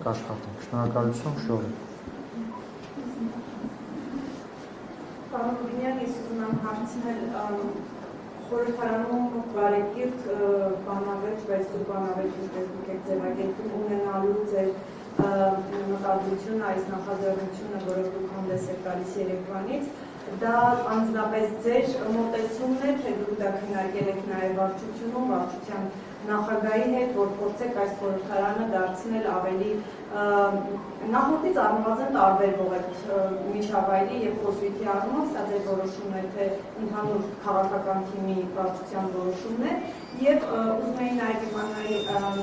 Աշխատենք, շնորհակալություն շնորհ։ Պարոն Բինյան, ես ուզում եմ հարցնել խորհրդարանում բարեկիրթ բանավեճ, բայց բանավեճ Facebook եք ձևակերպում ունենալու ձեր մտադրությունը, այս նախաձեռնությունը, որը դուք հանդես եք գալիս Երևանից, դա անձնապես ձեր մոտեցումն է, թե դուք դա քննարկել եք նաև վարչությունում, վարչության նախագահի հետ, որ փորձեք այս խորհրդարանը դարձնել ավելի նախորդից առնվազն տարբերվող այդ միջավայրի եւ խոսույթի առումով, սա ձեր որոշումն է, թե ընդհանուր քաղաքական թիմի վարչության որոշումն է, եւ ուզում էի նաեւ իմանալ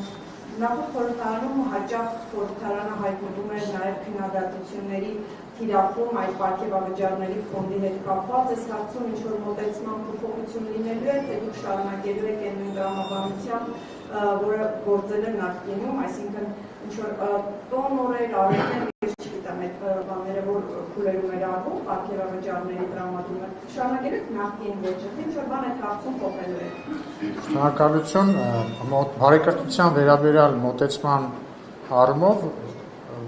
նախորդ խորհրդարանում հաճախ խորհրդարանը հայտնվում էր նաեւ քննադատությունների թիրախում այդ պարգևավճարների ֆոնդի հետ կապված, այս հարցում ինչ-որ մոտեցման փոփոխություն լինելու է, թե դուք շարունակելու եք այն նույն տրամաբանությամբ, որը գործել է նախկինում, այսինքն ինչ-որ տոնորեր, արևներ, ես չգիտեմ այդ բաները, որ փուլերում էր արվում, պարգևավճարների տրամադրումը, շարունակել եք նախկին ոճը, ինչ-որ բան այդ հարցում փոխելու եք։ Շնորհակալություն, բարեկրթության վերաբերյալ մոտեցման առումով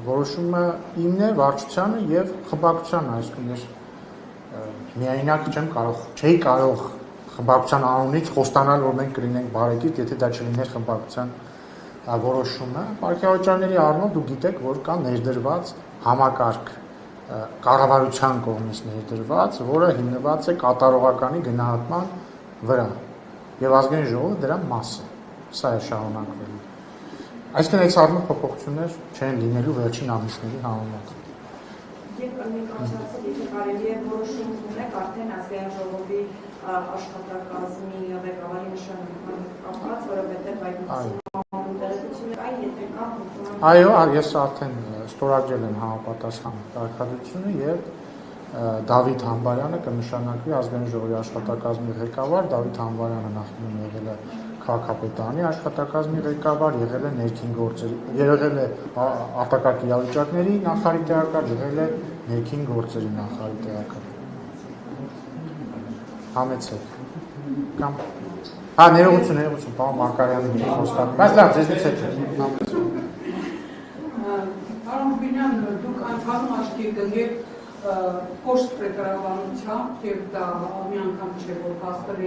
որոշումը իմն է, վարչությանը եւ խմբակցությանը, այսինքն ես միայնակ չէի կարող խմբակցության անունից խոստանալ, որ մենք կլինենք բարեկիրթ, եթե դա չլիներ խմբակցության որոշումը։ Պարգևավճարների առումով դուք գիտեք, որ կա ներդրված համակարգ կառավարության կողմից ներդրված, որը հիմնված է կատարողականի գնահատման վրա եւ ազգային ժողովը դրա մաս է։ Սա է շարունակվելու։ Այսինքն այս առումով փոփոխություններ չեն լինելու վերջին ամիսների համեմատ։ Եվ մենք անցածը եթե կարելի է որոշում ունենք արդեն ազգային ժողովի աշխատակազմի ղեկավարի նշանակման կապված, որովհետև այդ տեղեկությունները այն եթե կան։ Այո, ես արդեն ստորագրել եմ համապատասխան կարգադրությունը եւ Դավիթ Համբարյանը կնշանակվի ազգային ժողովի աշխատակազմի ղեկավար, Դավիթ Համբարյանը նախկինում եղել է քաղաքապետարանի աշխատակազմի ղեկավար, եղել է ներքին գործերի, եղել է արտակարգ իրավիճակների նախարարի տեղակալ, եղել է ներքին գործերի նախարարի տեղակալ։ Համեցեք։ Կամ ներողություն, պարոն Մարկարյանի խոստանում։ Բայց լավ, ձեզնից հետ։ Պարոն Բինյան, դուք ընդհանուր աչքի կգեք կոշտ կառավարությամբ եւ դա մի անգամ չէ որ հաստատ